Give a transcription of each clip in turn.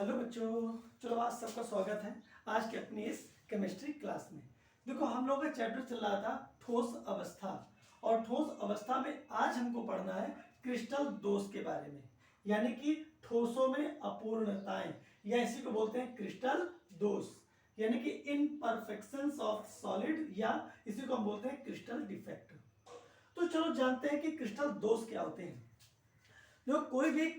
Hello बच्चों, चलो आज सबका स्वागत है आज की अपनी इस केमिस्ट्री क्लास में। देखो हम लोग का चैप्टर चल रहा था ठोस अवस्था, और ठोस अवस्था में आज हमको पढ़ना है क्रिस्टल दोष के बारे में, यानी कि ठोसों में अपूर्णताएं, या इसी को बोलते हैं क्रिस्टल दोष, यानी कि इनपरफेक्शंस ऑफ सॉलिड, या इसी को हम बोलते हैं क्रिस्टल डिफेक्ट। तो चलो जानते हैं कि क्रिस्टल दोष क्या होते हैं। देखो कोई भी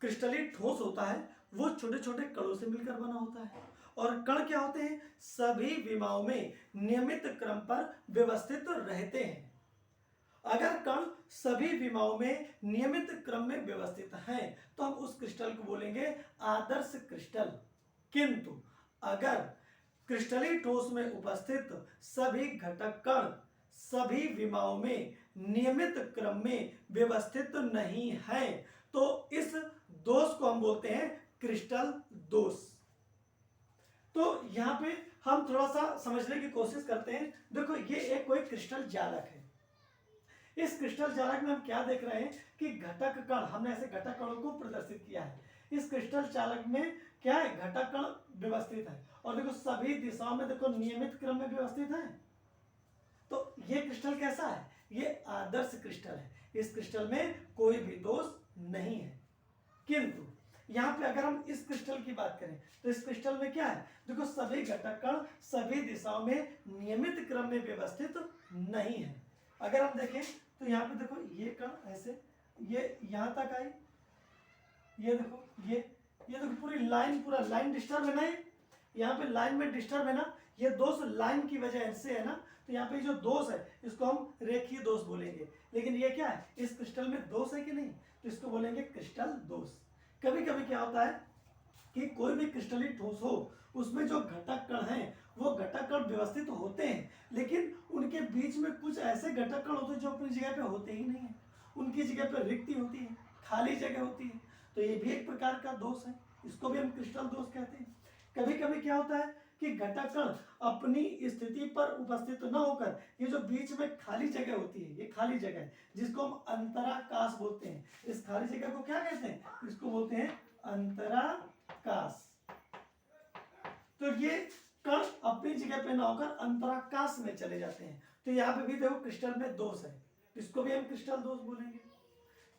क्रिस्टलीय ठोस होता है वो छोटे छोटे कणों से मिलकर बना होता है, और कण क्या होते हैं, सभी विमाओं में नियमित क्रम पर व्यवस्थित रहते हैं। अगर कण सभी विमाओं में नियमित क्रम में व्यवस्थित हैं तो हम उस क्रिस्टल को बोलेंगे आदर्श क्रिस्टल। किंतु अगर क्रिस्टलीय ठोस में उपस्थित सभी घटक कण सभी विमाओं में नियमित क्रम में व्यवस्थित नहीं है तो इस दोष को हम बोलते हैं क्रिस्टल दोष। तो यहां पे हम थोड़ा सा समझने की कोशिश करते हैं। देखो ये एक कोई क्रिस्टल जालक है। इस क्रिस्टल जालक में हम क्या देख रहे हैं कि घटक कण, हमने ऐसे घटक कणों को प्रदर्शित किया है। इस क्रिस्टल जालक में क्या है, घटक कण व्यवस्थित है, और देखो सभी दिशाओं में देखो नियमित क्रम में व्यवस्थित है। तो ये क्रिस्टल कैसा है, ये आदर्श क्रिस्टल है। इस क्रिस्टल में कोई भी दोष नहीं है। किंतु यहां पे अगर हम इस क्रिस्टल की बात करें तो इस क्रिस्टल में क्या है, देखो सभी घटक कण सभी दिशाओं में नियमित क्रम में व्यवस्थित नहीं है। अगर हम देखें तो यहाँ पे देखो ये कण ऐसे, ये यहां तक आई, ये देखो ये देखो पूरी लाइन, पूरा लाइन डिस्टर्ब है ना, यहाँ पे लाइन में डिस्टर्ब है ना, ये दोष लाइन की वजह से है ना। तो यहाँ पे जो दोष है इसको हम रेखीय दोष बोलेंगे। लेकिन ये क्या है, इस क्रिस्टल में दोष है कि नहीं, तो इसको बोलेंगे क्रिस्टल दोष। कभी कभी क्या होता है कि कोई भी क्रिस्टलीय ठोस हो उसमें जो घटक कण हैं वो घटक कण व्यवस्थित होते हैं, लेकिन उनके बीच में कुछ ऐसे घटक कण होते हैं जो अपनी जगह पे होते ही नहीं है, उनकी जगह पे रिक्ति होती है, खाली जगह होती है। तो ये भी एक प्रकार का दोष है, इसको भी हम क्रिस्टल दोष कहते हैं। कभी कभी क्या होता है कि घटक कण अपनी स्थिति पर उपस्थित न होकर ये जो बीच में खाली जगह होती है, ये खाली जगह है जिसको हम अंतराकाश बोलते हैं। इस खाली जगह को क्या कहते हैं, इसको बोलते हैं अंतराकाश। तो ये कण अपनी जगह पे ना होकर अंतराकाश में चले जाते हैं। तो यहाँ पे भी देखो क्रिस्टल में दोष है, इसको भी हम क्रिस्टल दोष बोलेंगे।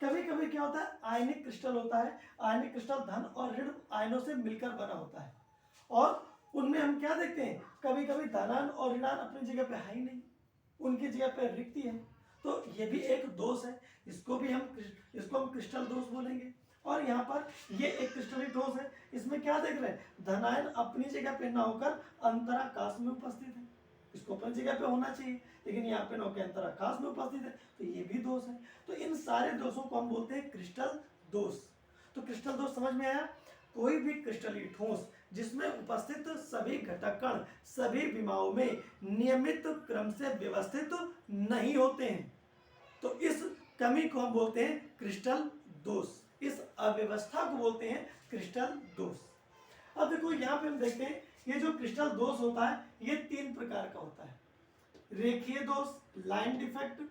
कभी कभी क्या होता है, आयनिक क्रिस्टल होता है। आयनिक क्रिस्टल धन और ऋण आयनों से मिलकर बना होता है, और उनमें हम क्या देखते हैं, कभी कभी धनान और ऋणान अपनी जगह पे है ही नहीं, उनकी जगह पे रिक्ति है। तो ये भी एक दोष है, इसको हम क्रिस्टल दोष बोलेंगे। और यहाँ पर ये एक क्रिस्टलीय ठोस है, इसमें क्या देख रहे हैं, धनायन अपनी जगह पे ना होकर अंतराकाश में उपस्थित है। इसको अपनी जगह पे होना चाहिए, लेकिन यहाँ पे ना होकर अंतराकाश में उपस्थित है, तो ये भी दोष है। तो इन सारे दोषों को हम बोलते हैं क्रिस्टल दोष। तो क्रिस्टल दोष समझ में आया, कोई भी क्रिस्टलीय ठोस जिसमें उपस्थित सभी घटक कण सभी विमाओं में नियमित क्रम से व्यवस्थित नहीं होते हैं, तो इस कमी को हम बोलते हैं क्रिस्टल दोष, इस अव्यवस्था को बोलते हैं क्रिस्टल दोष। अब देखो यहाँ पे हम देखते हैं, ये जो क्रिस्टल दोष होता है ये तीन प्रकार का होता है। रेखीय दोष, लाइन डिफेक्ट,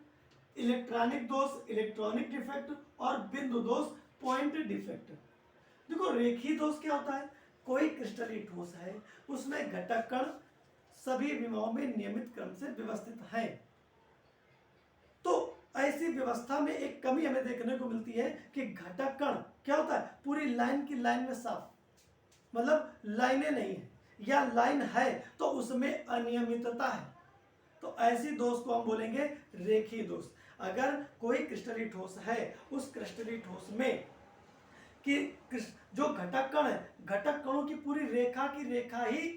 इलेक्ट्रॉनिक दोष, इलेक्ट्रॉनिक डिफेक्ट, और बिंदु दोष, पॉइंट डिफेक्ट। देखो रेखीय दोष क्या होता है, कोई क्रिस्टलीय ठोस है उसमें घटक कण सभी विमाओं में नियमित क्रम से व्यवस्थित हैं। तो ऐसी व्यवस्था में एक कमी हमें देखने को मिलती है कि घटक कण क्या होता है, पूरी लाइन की लाइन में साफ, मतलब लाइनें नहीं है, या लाइन है तो उसमें अनियमितता है। तो ऐसी दोष को हम बोलेंगे रेखीय दोष। अगर कोई क्रिस्टलीय ठोस है, उस क्रिस्टलीय ठोस में कि जो घटक कण है, घटक कणों की पूरी रेखा की रेखा ही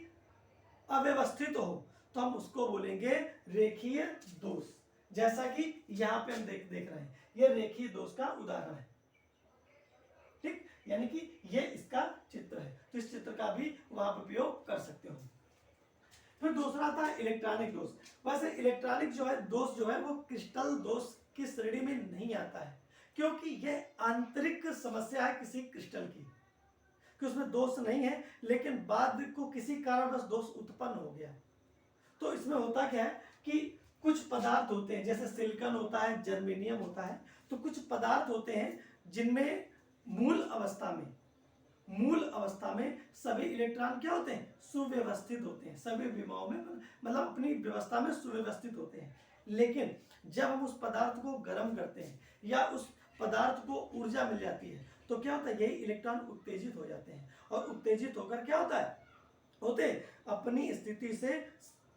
अव्यवस्थित हो, तो हम उसको बोलेंगे रेखीय दोष। जैसा कि यहां पे हम देख रहे हैं, ये रेखीय दोष का उदाहरण है। ठीक, यानी कि ये इसका चित्र है, तो इस चित्र का भी वहां पर उपयोग कर सकते हो। फिर दूसरा था इलेक्ट्रॉनिक दोष। वैसे इलेक्ट्रॉनिक जो है दोष जो है वो क्रिस्टल दोष की श्रेणी में नहीं आता है, क्योंकि यह आंतरिक समस्या है किसी क्रिस्टल की, कि उसमें दोष नहीं है लेकिन बाद को किसी कारणवश दोष उत्पन्न हो गया। तो इसमें होता क्या है कि कुछ पदार्थ होते हैं, जैसे सिलिकॉन होता है, जर्मेनियम होता है, तो कुछ पदार्थ होते हैं जिनमें मूल अवस्था में मूल अवस्था में सभी इलेक्ट्रॉन क्या होते हैं, सुव्यवस्थित होते हैं, सभी विमाओं में मतलब अपनी व्यवस्था में सुव्यवस्थित होते हैं। लेकिन जब हम उस पदार्थ को गर्म करते हैं या उस पदार्थ को ऊर्जा मिल जाती है तो क्या होता है, यही इलेक्ट्रॉन उत्तेजित हो जाते हैं और उत्तेजित होकर क्या होता है, होते अपनी स्थिति से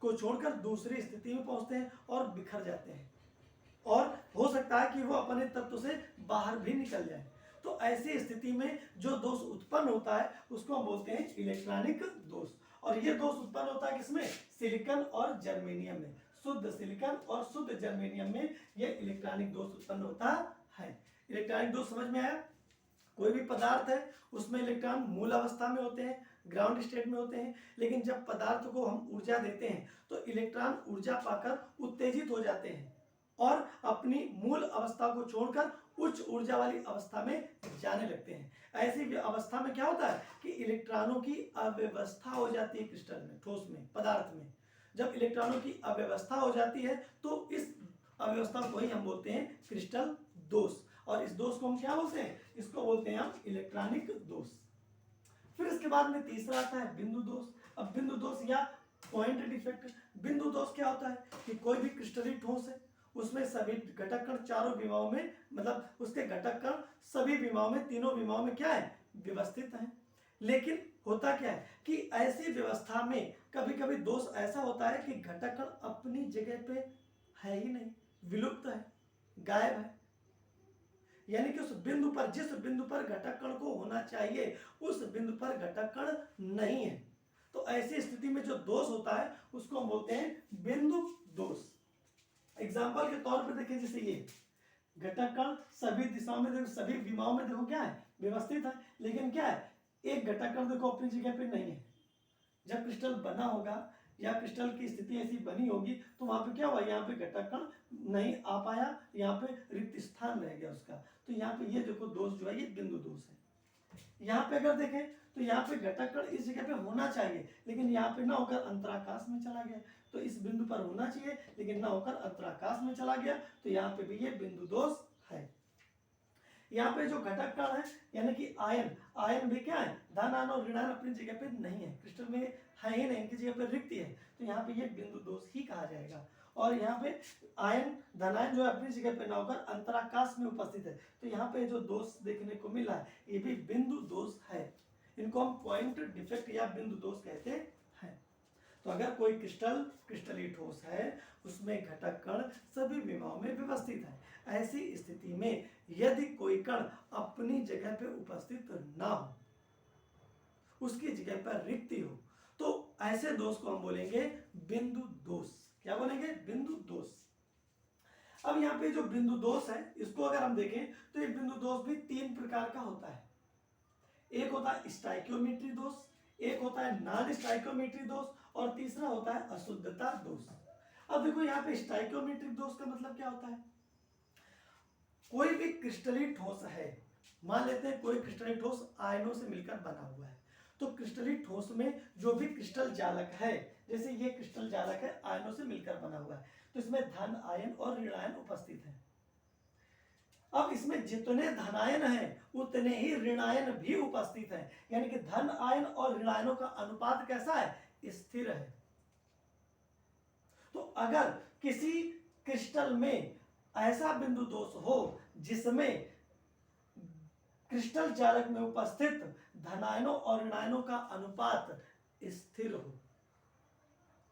को छोड़कर दूसरी स्थिति में पहुंचते हैं और बिखर जाते हैं, और हो सकता है कि वो अपने तत्व से बाहर भी निकल जाए। तो ऐसी स्थिति में जो दोष उत्पन्न होता है उसको हम बोलते हैं इलेक्ट्रॉनिक दोष। और ये दोष उत्पन्न होता है किसमें, सिलिकॉन और जर्मेनियम में। शुद्ध सिलिकॉन और शुद्ध जर्मेनियम में ये इलेक्ट्रॉनिक दोष उत्पन्न होता है। इलेक्ट्रॉनिक दोष समझ में आया। कोई भी पदार्थ है उसमें इलेक्ट्रॉन मूल अवस्था में होते हैं, ग्राउंड स्टेट में होते हैं, लेकिन जब पदार्थ को हम ऊर्जा देते हैं तो इलेक्ट्रॉन ऊर्जा पाकर उत्तेजित हो जाते हैं और अपनी मूल अवस्था को छोड़कर उच्च ऊर्जा वाली अवस्था में जाने लगते हैं। ऐसी अवस्था में क्या होता है कि इलेक्ट्रॉनों की अव्यवस्था हो जाती है क्रिस्टल में, ठोस में, पदार्थ में। जब इलेक्ट्रॉनों की अव्यवस्था हो जाती है तो इस अव्यवस्था को ही हम बोलते हैं क्रिस्टल दोष। और इस दोष को हम क्या बोलते हैं, इसको बोलते हैं हम इलेक्ट्रॉनिक दोष। फिर इसके बाद में तीसरा आता है बिंदु दोष। अब बिंदु दोष या पॉइंट डिफेक्ट। बिंदु दोष क्या होता है कि कोई भी क्रिस्टलीय ठोस है, उसमें सभी घटक कण चारों विमाओं में, मतलब उसके घटक कण सभी विमाओं में, तीनों विमाओं में क्या है, व्यवस्थित है। लेकिन होता क्या है कि ऐसी व्यवस्था में कभी कभी दोष ऐसा होता है कि घटक कण अपनी जगह पे है ही नहीं, विलुप्त है, गायब है। यानी कि उस बिंदु पर, जिस बिंदु पर घटक कण को होना चाहिए उस बिंदु पर घटक कण नहीं है। तो ऐसी स्थिति में जो दोष होता है उसको हम बोलते हैं बिंदु दोष। एग्जाम्पल के तौर पर देखिए, जैसे ये घटक कण सभी दिशाओं में देखो, सभी विमाओं में देखो क्या है, व्यवस्थित है, लेकिन क्या है, एक घटक कण देखो अपनी जगह पे नहीं है। जब क्रिस्टल बना होगा या क्रिस्टल की स्थिति ऐसी बनी होगी तो वहां पे क्या हुआ, यहाँ पे घटक कण नहीं आ पाया, यहाँ पे रिक्त स्थान रह गया उसका। तो यहाँ पे ये देखो दोष जो है ये बिंदु दोष है। यहाँ पे अगर देखें तो यहाँ पे घटक कण इस जगह पे होना चाहिए लेकिन यहाँ पे ना होकर अंतराकाश में चला गया। तो इस बिंदु पर होना चाहिए लेकिन ना होकर अंतराकाश में चला गया, तो यहाँ पे भी ये बिंदु दोष है। यहाँ पे जो घटक कण है यानी कि आयन, आयन भी क्या है, धन आयन और ऋण आयन अपनी जगह पे नहीं है, क्रिस्टल में है ही नहीं, इनकी जगह पे रिक्ति है, तो यहाँ पे ये बिंदु दोष ही कहा जाएगा। और यहाँ पे आयन, धनायन जो है अपनी जगह पे ना होकर अंतराकाश में उपस्थित है, तो यहाँ पे जो दोष देखने को मिला है ये भी बिंदु दोष है। इनको हम पॉइंट डिफेक्ट या बिंदु दोष कहते हैं। तो अगर कोई क्रिस्टलीय ठोस है उसमें घटक कण सभी विमाओं में व्यवस्थित है, ऐसी स्थिति में यदि कोई कण अपनी जगह पे उपस्थित ना हो, उसकी जगह पर रिक्ति हो, तो ऐसे दोष को हम बोलेंगे बिंदु दोष। क्या बोलेंगे, बिंदु दोष। अब यहाँ पे जो बिंदु दोष है इसको अगर हम देखें तो ये बिंदु दोष भी तीन प्रकार का होता है। एक होता है स्टाइकियोमेट्री दोष, एक होता है नॉन स्टाइकियोमेट्री दोष और तीसरा होता है अशुद्धता दोष। अब देखो यहाँ पे स्टाइकियोमेट्रिक दोष का मतलब क्या होता है, कोई भी क्रिस्टलीय ठोस है, मान लेते हैं कोई क्रिस्टलीय ठोस आयनों से मिलकर बना हुआ है, तो क्रिस्टलीय ठोस में जो भी क्रिस्टल जालक है, जैसे ये क्रिस्टल जालक है आयनों से मिलकर बना हुआ है, तो इसमें धन आयन और ऋण आयन उपस्थित है। अब इसमें जितने धनायन हैं उतने ही ऋणायन भी उपस्थित हैं, यानी कि धन आयन और ऋणायनों का अनुपात कैसा है, स्थिर है। तो अगर किसी क्रिस्टल में ऐसा बिंदु दोष हो जिसमें क्रिस्टल जालक में उपस्थित धनायनों और ऋणायनों का अनुपात स्थिर हो,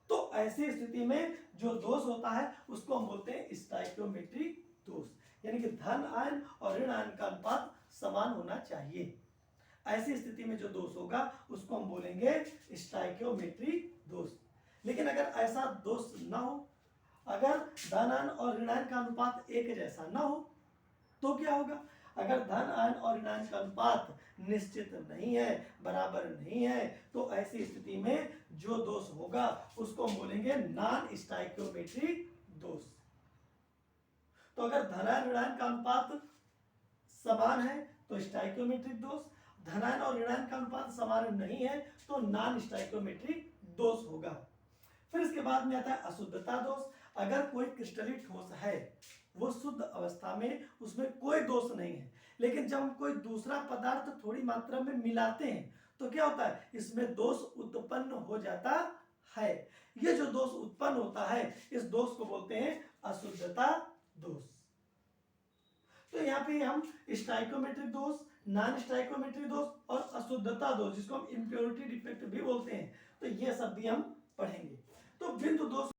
तो ऐसी स्थिति में जो दोष होता है उसको हम बोलते हैं स्टाइकियोमेट्रिक दोष, यानी कि धन आयन और ऋण आयन का अनुपात समान होना चाहिए। ऐसी स्थिति में जो दोष होगा उसको हम बोलेंगे स्टाइकियोमेट्रिक दोष। लेकिन अगर ऐसा दोष ना हो, अगर धन आयन और ऋण आयन का अनुपात एक जैसा ना हो, तो क्या होगा, अगर धन आयन और ऋण आयन का अनुपात निश्चित नहीं है, बराबर नहीं है, तो ऐसी स्थिति में जो दोष होगा उसको हम बोलेंगे नॉन स्टाइकियोमेट्रिक दोष। तो अगर धनायन ऋणायन का अनुपात समान है तो स्टाइकियोमेट्रिक दोष, धनायन और ऋणायन का अनुपात समान नहीं है तो नॉन स्टाइकियोमेट्रिक दोष होगा। फिर इसके बाद में आता है अशुद्धता दोष। अगर कोई क्रिस्टलीय ठोस है वो शुद्ध अवस्था में, उसमें कोई दोष नहीं है, लेकिन जब हम कोई दूसरा पदार्थ थोड़ी मात्रा में मिलाते हैं तो क्या होता है, इसमें दोष उत्पन्न हो जाता है। ये जो दोष उत्पन्न होता है इस दोष को बोलते हैं अशुद्धता दोष। तो यहाँ पे हम स्टाइकोमेट्रिक दोष, नॉन स्टाइकोमेट्रिक दोष और अशुद्धता दोष, जिसको हम इम्प्योरिटी डिफेक्ट भी बोलते हैं, तो ये सब भी हम पढ़ेंगे। तो बिंदु दोष